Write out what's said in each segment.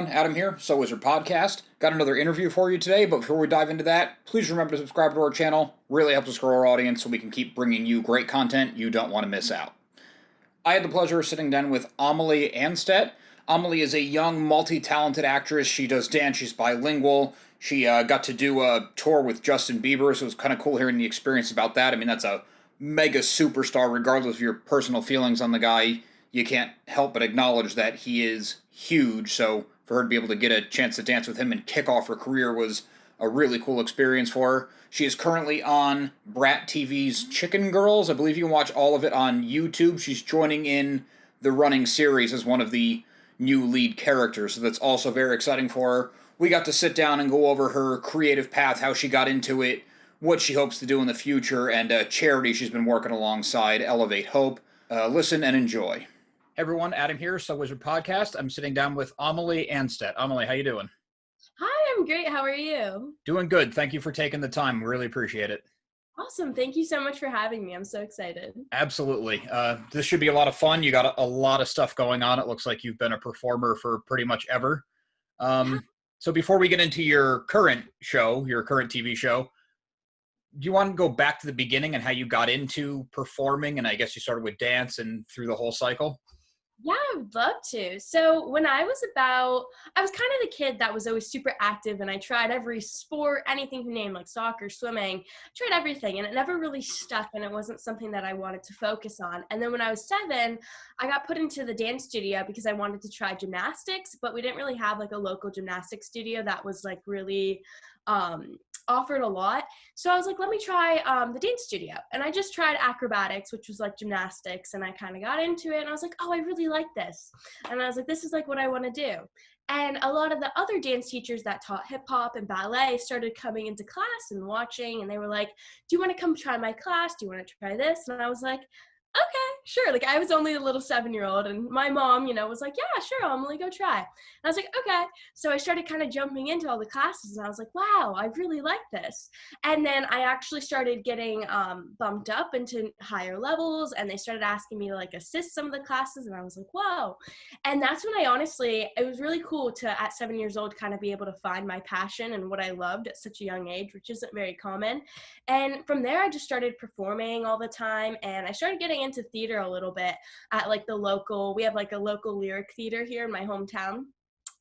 everyone, Adam here, So Wizard Podcast. Got another interview for you today, but before we dive into that, please remember to subscribe to our channel. Really helps us grow our audience so we can keep bringing you great content you don't want to miss out. I had the pleasure of sitting down with Amelie Anstett. Amelie is a young, multi-talented actress. She does dance, she's bilingual. She got to do a tour with Justin Bieber, so it was kind of cool hearing the experience about that. I mean, that's a mega superstar, regardless of your personal feelings on the guy. You can't help but acknowledge that he is huge, so for her to be able to get a chance to dance with him and kick off her career was a really cool experience for her. She is currently on BRAT TV's Chicken Girls. I believe you can watch all of it on YouTube. She's joining in the running series as one of the new lead characters, so that's also very exciting for her. We got to sit down and go over her creative path, how she got into it, what she hopes to do in the future, and a charity she's been working alongside, Elevate Hope. Listen and enjoy. Hey everyone, Adam here, So Wizard Podcast. I'm sitting down with Amelie Anstett. Amelie, how you doing? Hi, I'm great. How are you? Doing good. Thank you for taking the time. Really appreciate it. Awesome. Thank you so much for having me. I'm so excited. Absolutely. This should be a lot of fun. You got a lot of stuff going on. It looks like you've been a performer for pretty much ever. So before we get into your current show, your current TV show, do you want to go back to the beginning and how you got into performing? And I guess you started with dance and through the whole cycle? Yeah, I would love to. So when I was kind of the kid that was always super active, and I tried every sport, anything you name, like soccer, swimming, tried everything, and it never really stuck, and it wasn't something that I wanted to focus on. And then when I was 7, I got put into the dance studio because I wanted to try gymnastics, but we didn't really have like a local gymnastics studio that was like really offered a lot. So I was like, let me try the dance studio. And I just tried acrobatics, which was like gymnastics. And I kind of got into it. And I was like, oh, I really like this. And I was like, this is like what I want to do. And a lot of the other dance teachers that taught hip hop and ballet started coming into class and watching. And they were like, do you want to come try my class? Do you want to try this? And I was like, okay, sure. Like I was only a little 7-year-old, and my mom, was like, yeah, sure, Emily, go try. And I was like, okay. So I started kind of jumping into all the classes, and I was like, wow, I really like this. And then I actually started getting bumped up into higher levels, and they started asking me to like assist some of the classes, and I was like, whoa. And that's when it was really cool to, at 7 years old, kind of be able to find my passion and what I loved at such a young age, which isn't very common. And from there, I just started performing all the time, and I started getting into theater a little bit at like we have like a local lyric theater here in my hometown.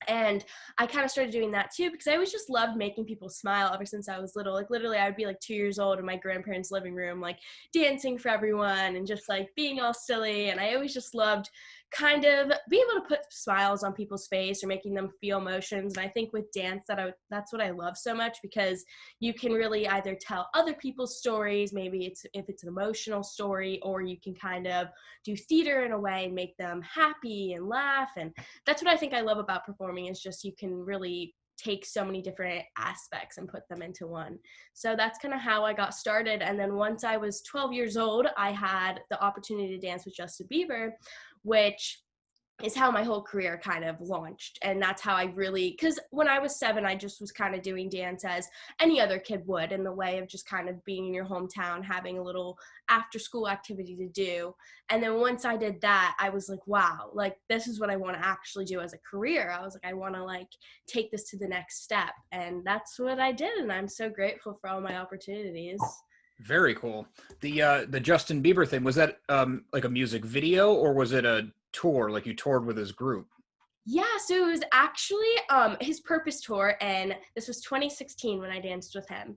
And I kind of started doing that too because I always just loved making people smile ever since I was little. Like literally I would be like 2 years old in my grandparents' living room, like dancing for everyone and just like being all silly. And I always just loved kind of being able to put smiles on people's face or making them feel emotions. And I think with dance that's what I love so much, because you can really either tell other people's stories, maybe if it's an emotional story, or you can kind of do theater in a way and make them happy and laugh. And that's what I think I love about performing, is just you can really take so many different aspects and put them into one. So that's kind of how I got started. And then once I was 12 years old, I had the opportunity to dance with Justin Bieber, which is how my whole career kind of launched. And that's how because when I was 7, I just was kind of doing dance as any other kid would, in the way of just kind of being in your hometown, having a little after school activity to do. And then once I did that, I was like, wow, like this is what I want to actually do as a career. I was like, I want to like take this to the next step. And that's what I did. And I'm so grateful for all my opportunities. Very cool. The Justin Bieber thing, was that like a music video, or was it a tour, like you toured with his group? Yeah, so it was actually his Purpose tour, and this was 2016 when I danced with him.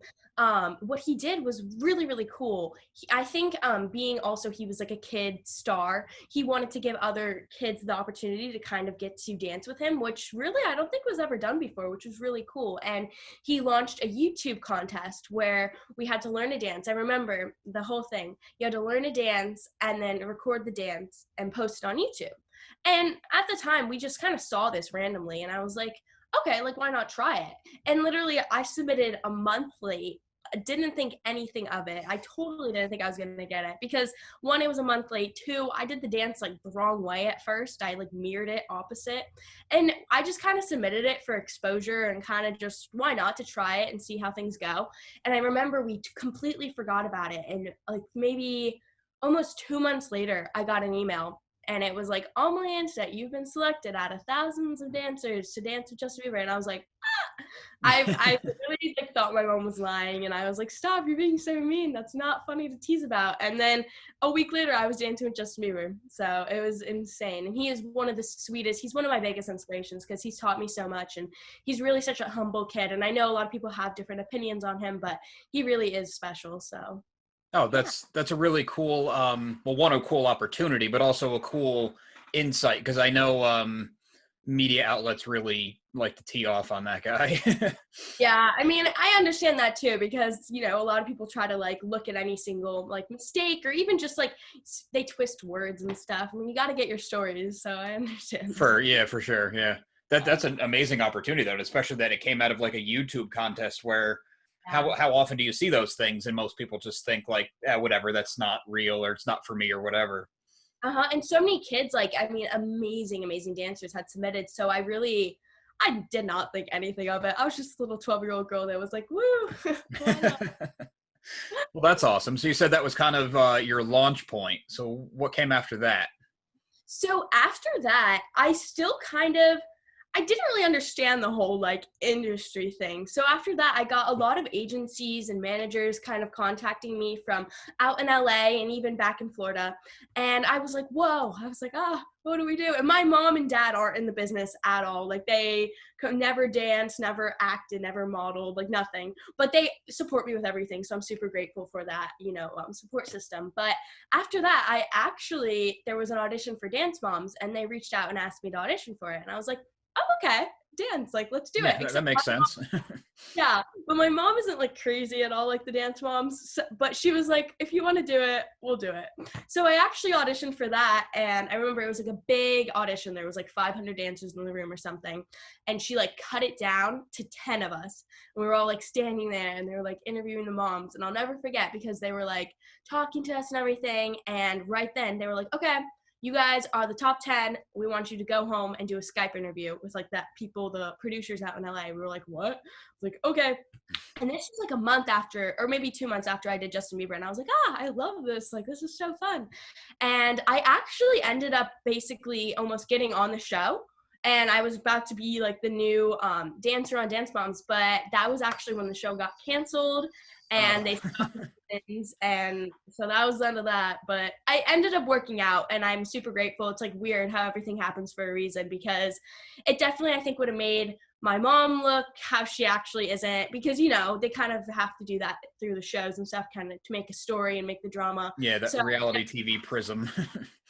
What he did was really, really cool. I think he was like a kid star, he wanted to give other kids the opportunity to kind of get to dance with him, which really I don't think was ever done before, which was really cool. And he launched a YouTube contest where we had to learn a dance. I remember the whole thing. You had to learn a dance and then record the dance and post it on YouTube. And at the time, we just kind of saw this randomly, and I was like, okay, like, why not try it? And literally, I submitted a monthly. I didn't think anything of it. I totally didn't think I was going to get it because, 1, it was a month late. 2, I did the dance like the wrong way at first. I like mirrored it opposite. And I just kind of submitted it for exposure and kind of just, why not, to try it and see how things go. And I remember we completely forgot about it. And like maybe almost 2 months later, I got an email and it was like, Amelie Anstett, you've been selected out of thousands of dancers to dance with Justin Bieber. And I was like, ah! I really like thought my mom was lying, and I was like, stop, you're being so mean. That's not funny to tease about. And then a week later, I was dancing with Justin Bieber. So it was insane. And he is one of the sweetest, he's one of my biggest inspirations because he's taught me so much, and he's really such a humble kid. And I know a lot of people have different opinions on him, but he really is special. So Oh, yeah. that's a really cool, well, one, a cool opportunity, but also a cool insight, because I know media outlets really like to tee off on that guy. Yeah, I mean, I understand that too, because, you know, a lot of people try to like look at any single like mistake, or even just like they twist words and stuff. I mean, you got to get your stories, so I understand. For sure, yeah. That's an amazing opportunity, though, and especially that it came out of like a YouTube contest where Yeah. how often do you see those things, and most people just think like, whatever, that's not real, or it's not for me, or whatever. Uh-huh. And so many kids, like, I mean, amazing dancers had submitted. So I did not think anything of it. I was just a little 12-year-old girl that was like, woo, why not? Well, that's awesome. So you said that was kind of your launch point. So what came after that? So after that, I didn't really understand the whole like industry thing. So after that, I got a lot of agencies and managers kind of contacting me from out in LA and even back in Florida. And I was like, whoa, I was like, what do we do? And my mom and dad aren't in the business at all. Like they could never danced, never acted, never modeled, like nothing. But they support me with everything. So I'm super grateful for that, support system. But after that, there was an audition for Dance Moms, and they reached out and asked me to audition for it. And I was like, oh, okay, dance, like, let's do it. Yeah, that Except makes sense. yeah, but my mom isn't like crazy at all like the Dance Moms, but she was like, if you want to do it, we'll do it. So I actually auditioned for that, and I remember it was like a big audition. There was like 500 dancers in the room or something, and she like cut it down to 10 of us. And we were all like standing there, and they were like interviewing the moms, and I'll never forget because they were like talking to us and everything, and right then they were like, okay, you guys are the top 10. We want you to go home and do a Skype interview with like the producers out in LA. We were like, what? Like, okay. And this was like a month after, or maybe 2 months after I did Justin Bieber. And I was like, I love this. Like, this is so fun. And I actually ended up basically almost getting on the show. And I was about to be like the new dancer on Dance Moms, but that was actually when the show got canceled, and they stopped things, and so that was the end of that. But I ended up working out, and I'm super grateful. It's like weird how everything happens for a reason, because it definitely, I think, would have made my mom look how she actually isn't, because they kind of have to do that through the shows and stuff, kind of to make a story and make the drama. Yeah, that So reality TV prism.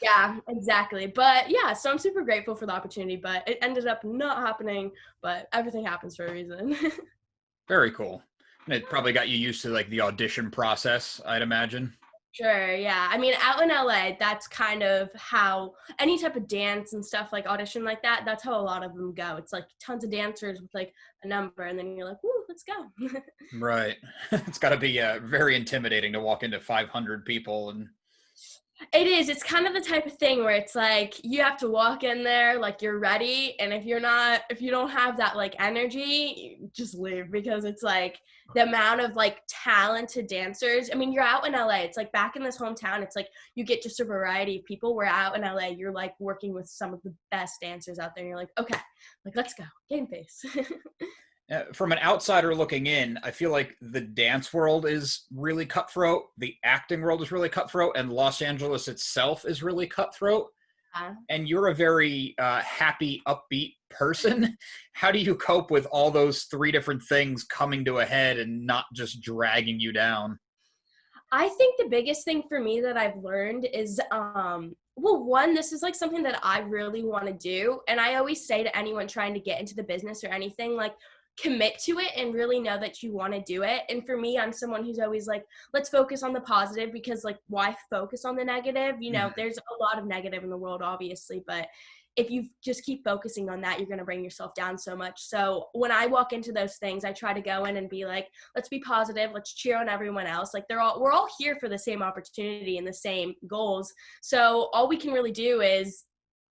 yeah, exactly. But yeah, so I'm super grateful for the opportunity, but it ended up not happening, but everything happens for a reason. Very cool. And it probably got you used to like the audition process, I'd imagine. Sure, yeah. I mean, out in LA, that's kind of how any type of dance and stuff, like audition like that, that's how a lot of them go. It's like tons of dancers with like a number, and then you're like, woo, let's go. Right. It's got to be very intimidating to walk into 500 people and It is. It's kind of the type of thing where it's like you have to walk in there like you're ready, and if you don't have that like energy, you just leave, because it's like the amount of like talented dancers. I mean, you're out in LA. It's like back in this hometown, it's like you get just a variety of people. We're out in LA, you're like working with some of the best dancers out there, and you're like, okay, like let's go, game face. from an outsider looking in, I feel like the dance world is really cutthroat, the acting world is really cutthroat, and Los Angeles itself is really cutthroat. And you're a very happy, upbeat person. How do you cope with all those three different things coming to a head and not just dragging you down? I think the biggest thing for me that I've learned is, well, one, this is like something that I really want to do. And I always say to anyone trying to get into the business or anything, like, commit to it and really know that you want to do it. And for me, I'm someone who's always like, let's focus on the positive, because like, why focus on the negative? There's a lot of negative in the world, obviously, but if you just keep focusing on that, you're going to bring yourself down so much. So when I walk into those things, I try to go in and be like, let's be positive. Let's cheer on everyone else. Like we're all here for the same opportunity and the same goals. So all we can really do is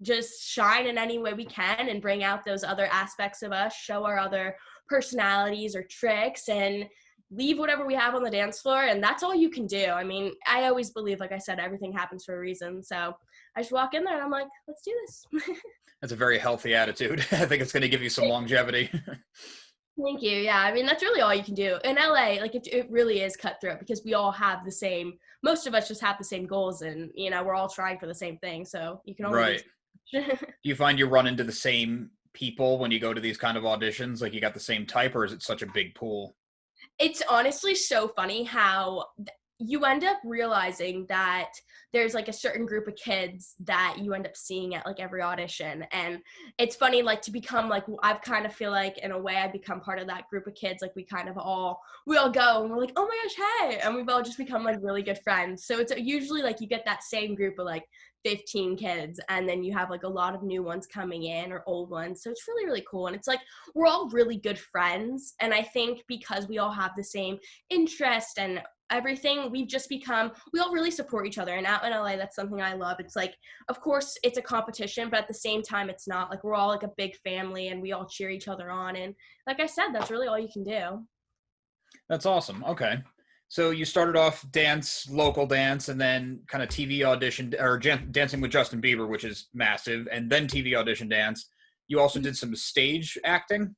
just shine in any way we can and bring out those other aspects of us, show our other personalities or tricks, and leave whatever we have on the dance floor, and that's all you can do. I mean, I always believe, like I said, everything happens for a reason. So I just walk in there and I'm like, let's do this. That's a very healthy attitude. I think it's going to give you some longevity. Thank you. Yeah, I mean, that's really all you can do. In LA, like it really is cutthroat because we all have the same, most of us just have the same goals, and, you know, we're all trying for the same thing. So you can only Right. Do you find you run into the same people when you go to these kind of auditions? Like you got the same type, or is it such a big pool? It's honestly so funny how you end up realizing that there's like a certain group of kids that you end up seeing at like every audition. And it's funny, like, to become like, I kind of feel like in a way I become part of that group of kids. Like we all go and we're like, oh my gosh, hey, and we've all just become like really good friends. So it's usually like you get that same group of like 15 kids, and then you have like a lot of new ones coming in or old ones. So it's really, really cool. And it's like we're all really good friends. And I think because we all have the same interest and everything, we've just become, we all really support each other. And out in LA, that's something I love. It's like, of course it's a competition, but at the same time it's not. Like, we're all like a big family and we all cheer each other on. And like I said, that's really all you can do. That's awesome. Okay. So you started off dance, local dance, and then kind of TV audition or dancing with Justin Bieber, which is massive, and then TV audition dance. You also did some stage acting.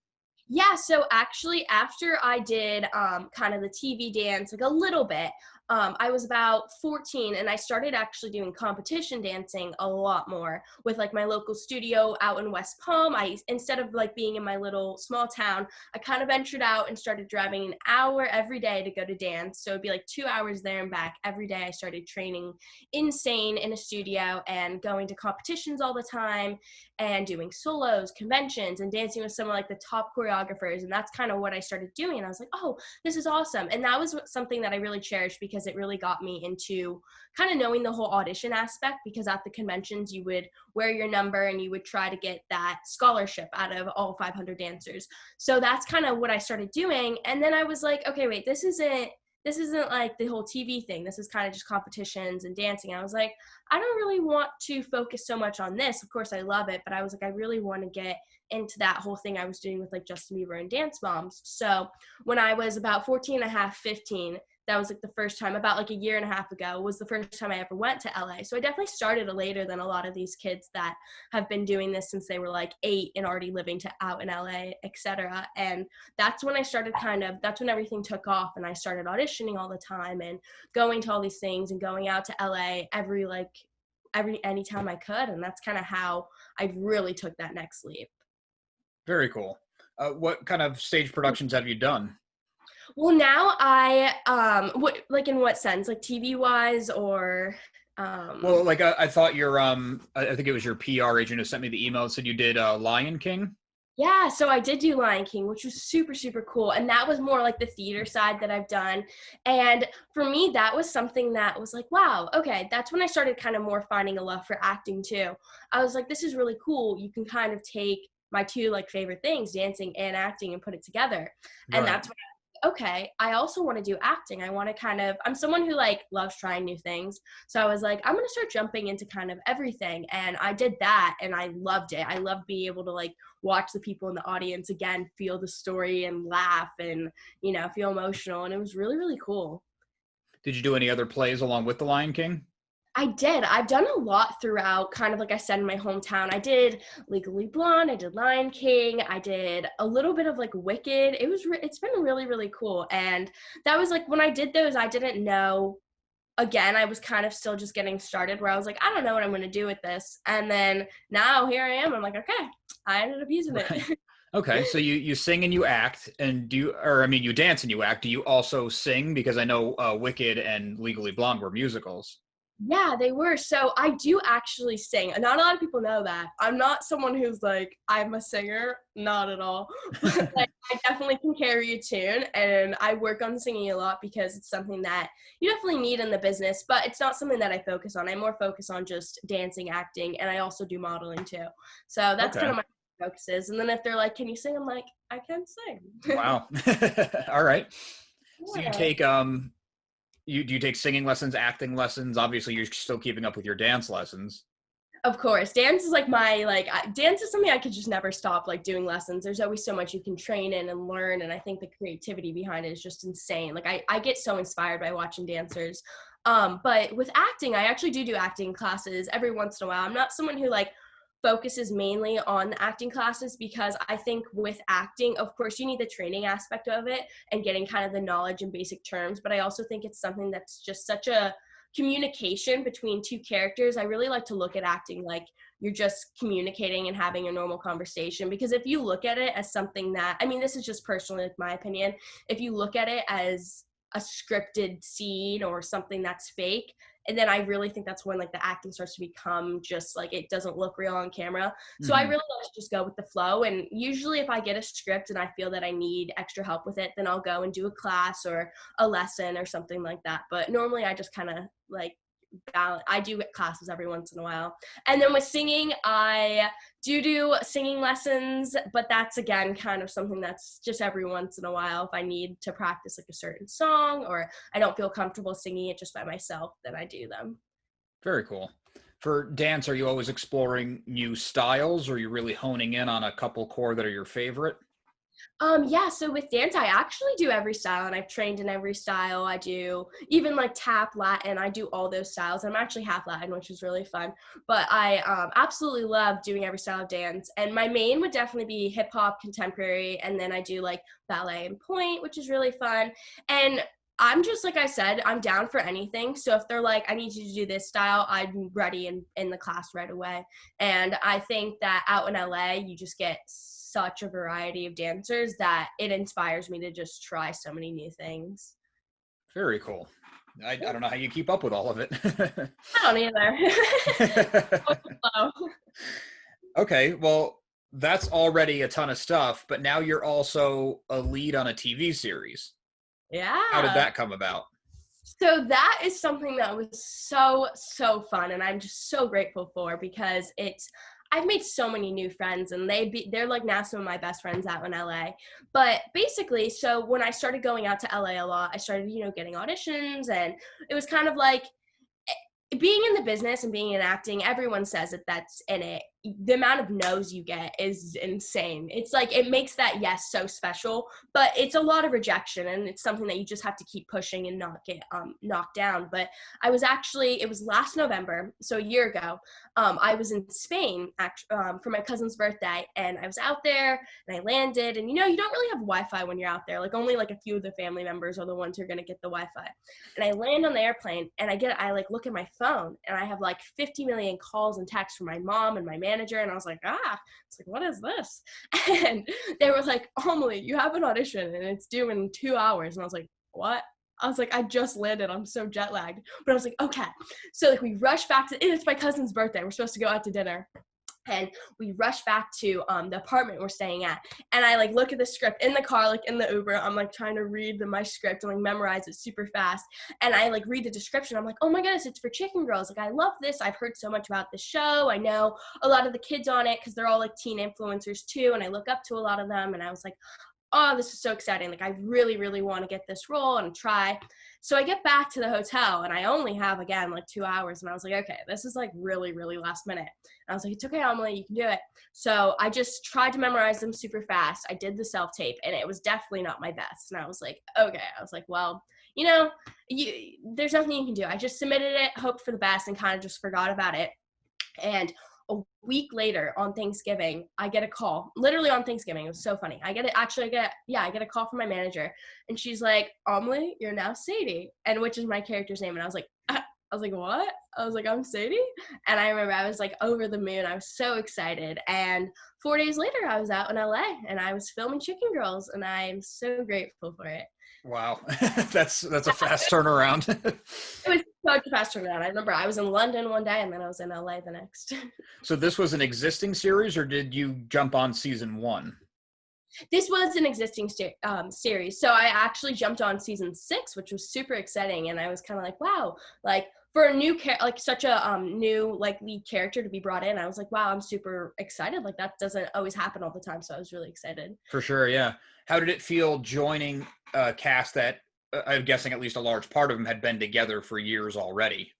Yeah, so actually after I did kind of the TV dance, like a little bit, I was about 14 and I started actually doing competition dancing a lot more with like my local studio out in West Palm. Instead of like being in my little small town, I kind of ventured out and started driving an hour every day to go to dance. So it'd be like 2 hours there and back every day. I started training insane in a studio and going to competitions all the time and doing solos, conventions, and dancing with some of like the top choreographers. And that's kind of what I started doing. And I was like, oh, this is awesome. And that was something that I really cherished because it really got me into kind of knowing the whole audition aspect, because at the conventions you would wear your number and you would try to get that scholarship out of all 500 dancers. So that's kind of what I started doing. And then I was like, okay, wait, this isn't like the whole TV thing. This is kind of just competitions and dancing. I was like, I don't really want to focus so much on this. Of course, I love it, but I was like, I really want to get into that whole thing I was doing with like Justin Bieber and Dance Moms. So when I was about 14 and a half, 15, that was like the first time, about like a year and a half ago, was the first time I ever went to LA. So I definitely started later than a lot of these kids that have been doing this since they were like 8 and already living out in LA, etc. And that's when I started that's when everything took off, and I started auditioning all the time and going to all these things and going out to LA anytime I could. And that's kind of how I really took that next leap. Very cool. What kind of stage productions have you done? Well, now what, like, in what sense? Like TV wise or Well, like I thought I think it was your PR agent who sent me the email and said you did Lion King. Yeah, so I did do Lion King, which was super, super cool. And that was more like the theater side that I've done. And for me, that was something that was like, wow, okay, that's when I started kind of more finding a love for acting too. I was like, this is really cool. You can kind of take my two like favorite things, dancing and acting, and put it together. And Right. that's when okay, I also want to do acting. I want to I'm someone who like loves trying new things. So I was like, I'm going to start jumping into kind of everything. And I did that and I loved it. I loved being able to like watch the people in the audience again, feel the story and laugh and, you know, feel emotional. And it was really, really cool. Did you do any other plays along with the Lion King? I did. I've done a lot throughout, kind of like I said, in my hometown. I did Legally Blonde. I did Lion King. I did a little bit of like Wicked. It's been really, really cool. And that was like, when I did those, I didn't know. Again, I was kind of still just getting started, where I was like, I don't know what I'm going to do with this. And then now here I am. I'm like, okay, I ended up using Right. it. Okay, so you sing and you act, and you dance and you act. Do you also sing? Because I know Wicked and Legally Blonde were musicals. Yeah, they were. So I do actually sing. Not a lot of people know that. I'm not someone who's like, I'm a singer. Not at all. But like, I definitely can carry a tune, and I work on singing a lot because it's something that you definitely need in the business, but it's not something that I focus on. I more focus on just dancing, acting, and I also do modeling too. So that's kind Okay. of my focuses. And then if they're like, can you sing? I'm like, I can sing. Wow. All right. So you Yeah. take do you take singing lessons, acting lessons? Obviously, you're still keeping up with your dance lessons. Of course, dance is like dance is something I could just never stop like doing lessons. There's always so much you can train in and learn, and I think the creativity behind it is just insane. Like I get so inspired by watching dancers. But with acting, I actually do acting classes every once in a while. I'm not someone who like focuses mainly on the acting classes because I think with acting, of course, you need the training aspect of it and getting kind of the knowledge and basic terms. But I also think it's something that's just such a communication between two characters. I really like to look at acting like you're just communicating and having a normal conversation, because if you look at it as something that, I mean, this is just personally like my opinion, if you look at it as a scripted scene or something that's fake, and then I really think that's when like the acting starts to become just like it doesn't look real on camera. So I really like to just go with the flow, and usually if I get a script and I feel that I need extra help with it, then I'll go and do a class or a lesson or something like that. But normally I just kind of like balance. I do get classes every once in a while. And then with singing, I do singing lessons, but that's again kind of something that's just every once in a while. If I need to practice like a certain song or I don't feel comfortable singing it just by myself, then I do them. Very cool. For dance, are you always exploring new styles, or are you really honing in on a couple core that are your favorite? Yeah, so with dance, I actually do every style, and I've trained in every style. I do even like tap, Latin, I do all those styles. I'm actually half Latin, which is really fun, but I absolutely love doing every style of dance. And my main would definitely be hip hop, contemporary, and then I do like ballet and point, which is really fun. And I'm just, like I said, I'm down for anything. So if they're like, I need you to do this style, I'm ready in the class right away. And I think that out in LA, you just get such a variety of dancers that it inspires me to just try so many new things. Very cool. I don't know how you keep up with all of it. I don't either. Okay, well, that's already a ton of stuff, but now you're also a lead on a TV series. How did Yeah. that come about? So that is something that was so fun, and I'm just so grateful for, because I've made so many new friends, and they're like now some of my best friends out in LA. But basically, so when I started going out to LA a lot, I started, getting auditions, and it was kind of like being in the business and being in acting, everyone says that that's in it. The amount of no's you get is insane. It's like, it makes that yes so special, but it's a lot of rejection, and it's something that you just have to keep pushing and not get knocked down. But it was last November, so a year ago, I was in Spain for my cousin's birthday, and I was out there and I landed, and you don't really have Wi-Fi when you're out there. Like only like a few of the family members are the ones who are going to get the Wi-Fi. And I land on the airplane, and I like look at my phone, and I have like 50 million calls and texts from my mom and my manager, and I was like, it's like, what is this? And they were like, Amelie, you have an audition and it's due in 2 hours. And I was like, what? I was like, I just landed, I'm so jet lagged. But I was like, okay. So like we rushed back it's my cousin's birthday, we're supposed to go out to dinner. And we rushed back to the apartment we're staying at. And I like look at the script in the car, like in the Uber. I'm like trying to read my script and like memorize it super fast. And I like read the description. I'm like, oh my goodness, it's for chicken girls. Like I love this. I've heard so much about the show. I know a lot of the kids on it because they're all like teen influencers too. And I look up to a lot of them. And I was like, oh, this is so exciting. Like I really, really want to get this role and try. So I get back to the hotel, and I only have, again, like 2 hours. And I was like, okay, this is like really, really last minute. And I was like, it's okay, Amelie, you can do it. So I just tried to memorize them super fast. I did the self-tape, and it was definitely not my best. And I was like, okay. I was like, well, there's nothing you can do. I just submitted it, hoped for the best, and kind of just forgot about it. And a week later on Thanksgiving, I get a call, literally on Thanksgiving. It was so funny. I get a call from my manager, and she's like, Amelie, you're now Sadie, and which is my character's name. And I was like, what? I was like, I'm Sadie? And I remember I was like over the moon. I was so excited. And 4 days later, I was out in LA, and I was filming Chicken Girls, and I'm so grateful for it. Wow. That's a fast turnaround. It was such a fast turnaround. I remember I was in London one day, and then I was in LA the next. So this was an existing series, or did you jump on season 1? This was an existing series. So I actually jumped on season 6, which was super exciting. And I was kind of like, wow, like for a new such a new like lead character to be brought in, I was like, wow, I'm super excited. Like that doesn't always happen all the time. So I was really excited. For sure, yeah. How did it feel joining a cast that I'm guessing at least a large part of them had been together for years already?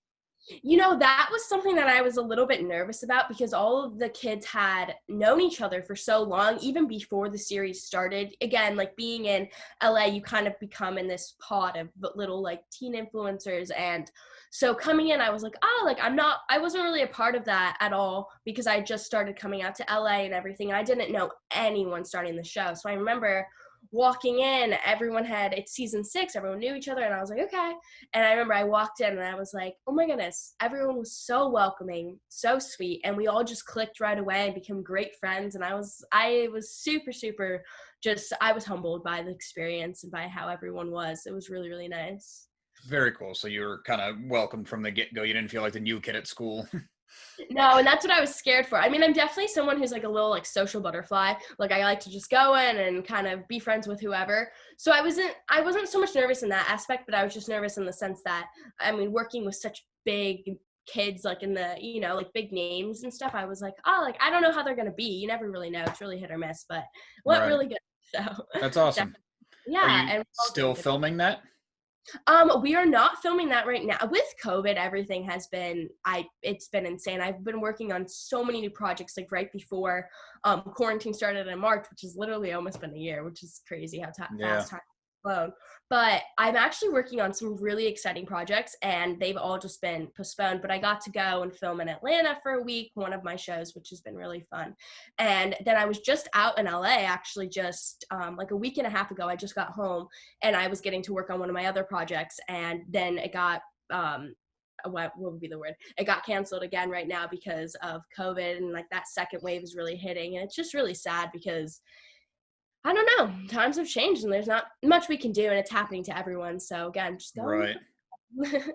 That was something that I was a little bit nervous about because all of the kids had known each other for so long, even before the series started. Again, like being in LA, you kind of become in this pod of little like teen influencers. And so coming in, I was like, oh, like I wasn't really a part of that at all because I just started coming out to LA and everything. I didn't know anyone starting the show. So I remember walking in, it's season 6, everyone knew each other, and I was like, okay. And I remember I walked in and I was like, oh my goodness, everyone was so welcoming, so sweet, and we all just clicked right away and became great friends. And I was super, super I was humbled by the experience and by how everyone was. It was really, really nice. Very cool. So you were kind of welcomed from the get-go. You didn't feel like the new kid at school. No, and that's what I was scared for. I mean, I'm definitely someone who's like a little like social butterfly. Like I like to just go in and kind of be friends with whoever. So I wasn't so much nervous in that aspect, but I was just nervous in the sense that, I mean, working with such big kids, like in the, like big names and stuff, I was like, oh, like I don't know how they're gonna be. You never really know. It's really hit or miss, but went Right. really good. So That's awesome. Are yeah, you and still filming that? we are not filming that right now. With COVID, everything has been it's been insane. I've been working on so many new projects like right before quarantine started in March, which has literally almost been a year, which is crazy how Yeah. fast time has flown. But I'm actually working on some really exciting projects and they've all just been postponed. But I got to go and film in Atlanta for a week, one of my shows, which has been really fun. And then I was just out in LA actually just like a week and a half ago. I just got home and I was getting to work on one of my other projects, and then it got what would be the word? It got canceled again right now because of COVID, and like that second wave is really hitting, and it's just really sad because I don't know, times have changed and there's not much we can do, and it's happening to everyone. So again, just go. Right.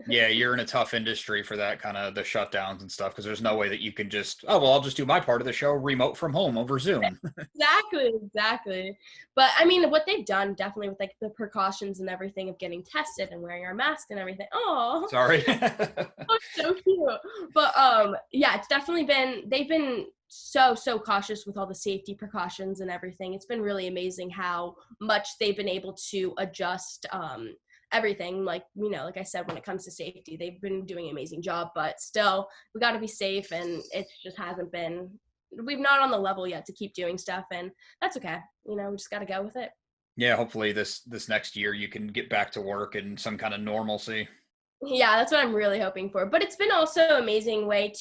Yeah, you're in a tough industry for that kind of the shutdowns and stuff because there's no way that you can just, oh, well, I'll just do my part of the show remote from home over Zoom. Exactly. But I mean, what they've done definitely with like the precautions and everything of getting tested and wearing our mask and everything. Oh, Sorry. so cute. But yeah, it's definitely they've been so cautious with all the safety precautions and everything. It's been really amazing how much they've been able to adjust everything. Like, like I said, when it comes to safety, they've been doing an amazing job, but still we got to be safe, and it just hasn't been, we've not on the level yet to keep doing stuff, and that's okay. We just got to go with it. Yeah, hopefully this next year you can get back to work and some kind of normalcy. Yeah, that's what I'm really hoping for. But it's been also an amazing way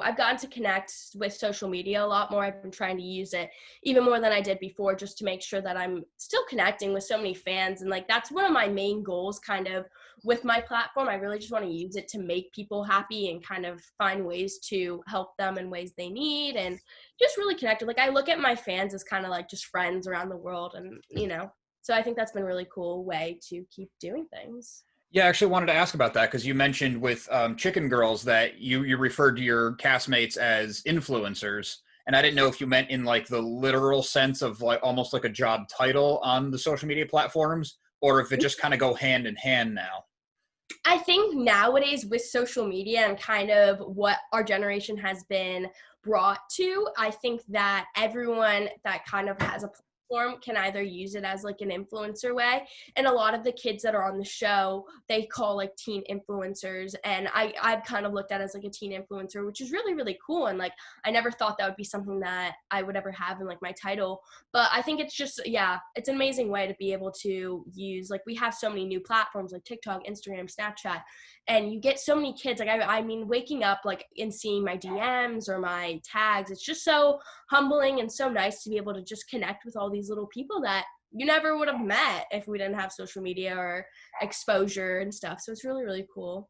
I've gotten to connect with social media a lot more. I've been trying to use it even more than I did before, just to make sure that I'm still connecting with so many fans. And like, that's one of my main goals kind of with my platform. I really just want to use it to make people happy and kind of find ways to help them in ways they need and just really connect. Like, I look at my fans as kind of like just friends around the world. And, so I think that's been a really cool way to keep doing things. Yeah, I actually wanted to ask about that because you mentioned with Chicken Girls that you referred to your castmates as influencers, and I didn't know if you meant in like the literal sense of like almost like a job title on the social media platforms, or if it just kind of go hand in hand now. I think nowadays with social media and kind of what our generation has been brought to, I think that everyone that kind of has a platform can either use it as like an influencer way. And a lot of the kids that are on the show, they call like teen influencers. And I've kind of looked at it as like a teen influencer, which is really, really cool. And like, I never thought that would be something that I would ever have in like my title. But I think it's just, yeah, it's an amazing way to be able to use, like we have so many new platforms like TikTok, Instagram, Snapchat, and you get so many kids. Like, I mean, waking up like and seeing my DMs or my tags, it's just so humbling and so nice to be able to just connect with all these little people that you never would have met if we didn't have social media or exposure and stuff. So it's really, really cool.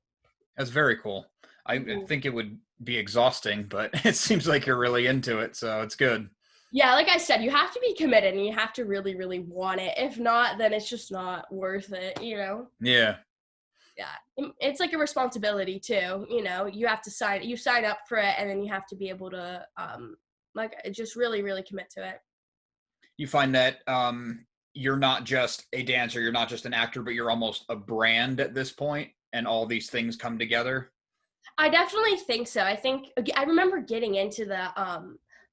That's very cool. I think it would be exhausting, but it seems like you're really into it, so it's good. Yeah, like I said, you have to be committed and you have to really, really want it. If not, then it's just not worth it, Yeah. Yeah, it's like a responsibility too. You have to sign up for it, and then you have to be able to like just really, really commit to it. You find that you're not just a dancer, you're not just an actor, but you're almost a brand at this point, and all these things come together. I definitely think so. I remember getting into the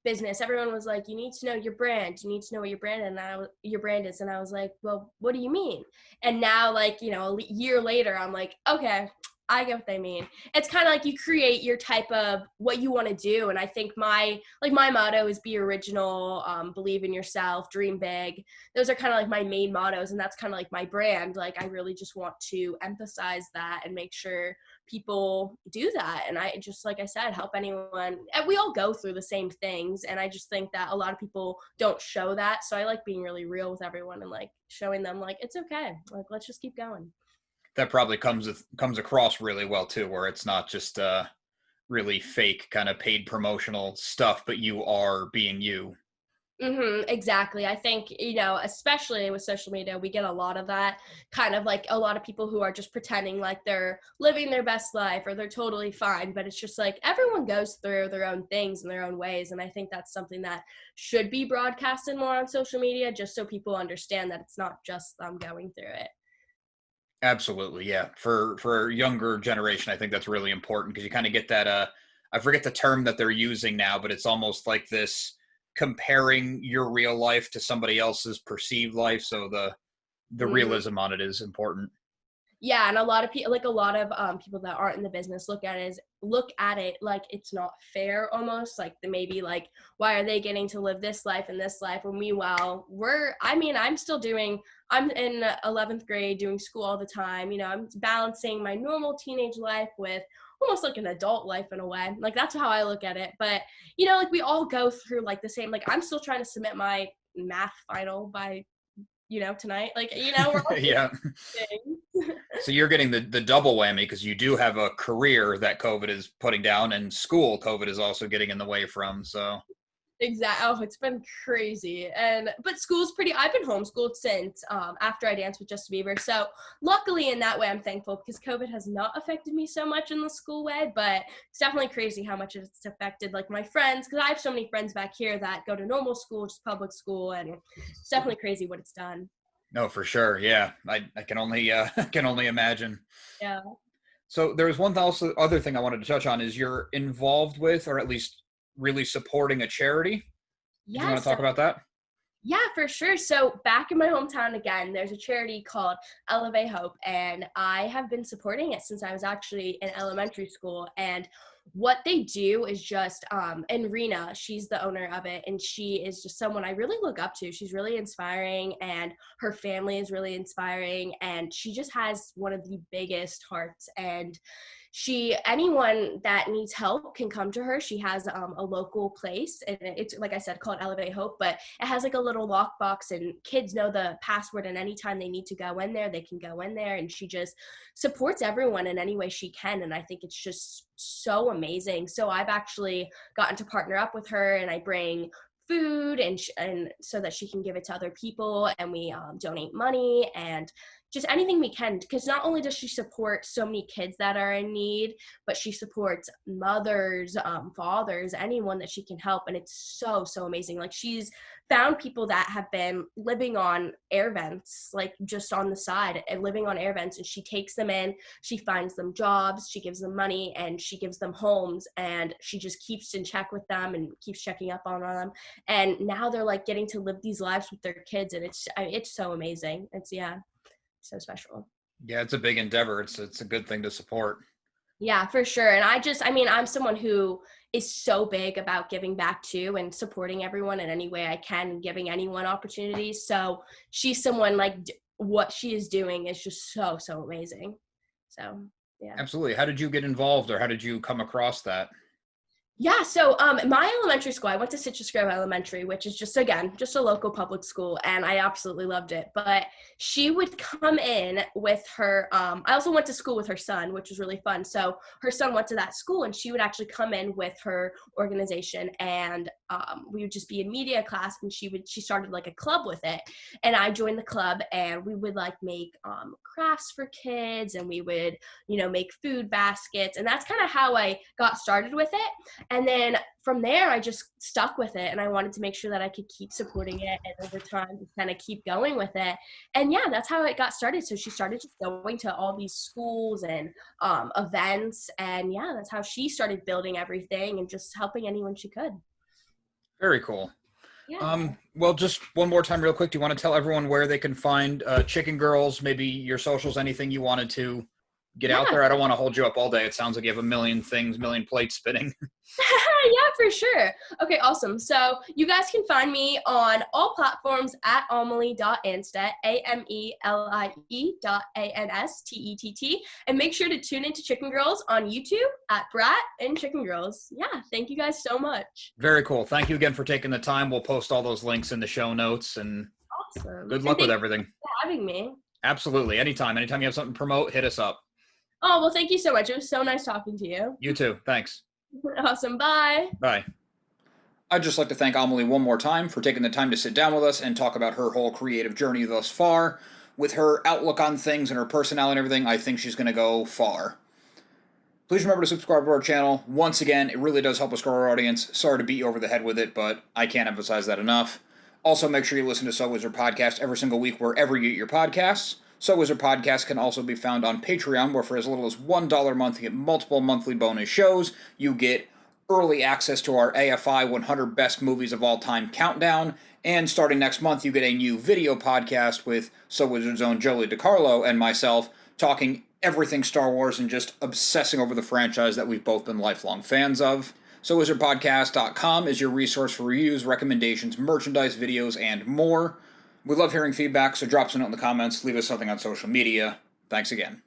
business. Everyone was like, "You need to know your brand. You need to know what your brand your brand is." And I was like, "Well, what do you mean?" And now, like a year later, I'm like, "Okay, I get what they mean. It's kind of like you create your type of what you want to do. And I think my motto is be original, believe in yourself, dream big. Those are kind of like my main mottos. And that's kind of like my brand. Like I really just want to emphasize that and make sure people do that. And I just, like I said, help anyone. And we all go through the same things. And I just think that a lot of people don't show that. So I like being really real with everyone and like showing them like, it's okay. Like, let's just keep going. That probably comes across really well too, where it's not just really fake kind of paid promotional stuff, but you are being you. Exactly. I think, especially with social media, we get a lot of that, kind of like a lot of people who are just pretending like they're living their best life or they're totally fine. But it's just like everyone goes through their own things in their own ways. And I think that's something that should be broadcasted more on social media, just so people understand that it's not just them going through it. Absolutely, yeah. For a younger generation, I think that's really important because you kind of get that I forget the term that they're using now, but it's almost like this comparing your real life to somebody else's perceived life. So the Mhm. realism on it is important. Yeah, and a lot of people, like a lot of people that aren't in the business, look at it like it's not fair, almost like maybe like why are they getting to live this life and this life when meanwhile I'm in 11th grade doing school all the time. I'm balancing my normal teenage life with almost like an adult life in a way. Like that's how I look at it. But like we all go through like the same. Like I'm still trying to submit my math final by tonight. Like we're all Yeah. things. So you're getting the double whammy because you do have a career that COVID is putting down, and school COVID is also getting in the way from. So Exactly. Oh, it's been crazy. But school's I've been homeschooled since after I danced with Justin Bieber. So luckily in that way, I'm thankful because COVID has not affected me so much in the school way, but it's definitely crazy how much it's affected like my friends, because I have so many friends back here that go to normal school, just public school, and it's definitely crazy what it's done. no, for sure, yeah. I can only I can only imagine. Yeah. So there was one other thing I wanted to touch on is you're involved with, or at least really supporting a charity. Did you want to Yes. talk about that? Yeah, for sure. So back in my hometown again, there's a charity called Elevate Hope, and I have been supporting it since I was actually in elementary school. And what they do is just, and Rena, she's the owner of it, and she is just someone I really look up to. She's really inspiring, and her family is really inspiring, and she just has one of the biggest hearts. And anyone that needs help can come to her. She has a local place, and it's, like I said, called Elevate Hope, but it has like a little lockbox and kids know the password, and anytime they need to go in there, they can go in there. And she just supports everyone in any way she can. And I think it's just so amazing. So I've actually gotten to partner up with her, and I bring food and so that she can give it to other people, and we donate money and just anything we can, because not only does she support so many kids that are in need, but she supports mothers, fathers, anyone that she can help. And it's so amazing. Like she's found people that have been living on air vents, like just on the side and living on air vents, and she takes them in, she finds them jobs, she gives them money, and she gives them homes, and she just keeps in check with them and keeps checking up on them. And now they're like getting to live these lives with their kids, and it's so amazing. It's so special. Yeah, it's a big endeavor. It's a good thing to support. Yeah, for sure. And I'm someone who is so big about giving back to and supporting everyone in any way I can and giving anyone opportunities. So she's someone like what she is doing is just so amazing. So, yeah. Absolutely. How did you get involved, or how did you come across that? Yeah, so my elementary school, I went to Citrus Grove Elementary, which is just a local public school, and I absolutely loved it. But she would come in with her, I also went to school with her son, which was really fun. So her son went to that school, and she would actually come in with her organization, and we would just be in media class, and she started like a club with it. And I joined the club, and we would like make crafts for kids, and we would, make food baskets. And that's kind of how I got started with it. And then from there, I just stuck with it, and I wanted to make sure that I could keep supporting it, and over time just kind of keep going with it. And yeah, that's how it got started. So she started just going to all these schools and events, and yeah, that's how she started building everything and just helping anyone she could. Very cool. Yeah. Well, just one more time real quick. Do you want to tell everyone where they can find Chicken Girls, maybe your socials, anything you wanted to get Yeah. out there? I don't want to hold you up all day. It sounds like you have a million things, million plates spinning. Yeah, for sure. Okay, awesome. So you guys can find me on all platforms at Amelie.Anstett, AMELIE.ANSTETT. And make sure to tune into Chicken Girls on YouTube at BRAT and Chicken Girls. Yeah, thank you guys so much. Very cool. Thank you again for taking the time. We'll post all those links in the show notes, and Awesome. good luck with everything. Thank you for having me. Absolutely. Anytime. Anytime you have something to promote, hit us up. Oh, well, thank you so much. It was so nice talking to you. You too. Thanks. Awesome. Bye. Bye. I'd just like to thank Amelie one more time for taking the time to sit down with us and talk about her whole creative journey thus far. With her outlook on things and her personality and everything, I think she's going to go far. Please remember to subscribe to our channel. Once again, it really does help us grow our audience. Sorry to beat you over the head with it, but I can't emphasize that enough. Also, make sure you listen to So Wizard Podcast every single week wherever you get your podcasts. So Wizard Podcast can also be found on Patreon, where for as little as $1 a month, you get multiple monthly bonus shows. You get early access to our AFI 100 Best Movies of All Time countdown, and starting next month, you get a new video podcast with So Wizard's own Jolie DiCarlo and myself talking everything Star Wars and just obsessing over the franchise that we've both been lifelong fans of. SoWizardPodcast.com is your resource for reviews, recommendations, merchandise, videos, and more. We love hearing feedback, so drop us a note in the comments, leave us something on social media. Thanks again.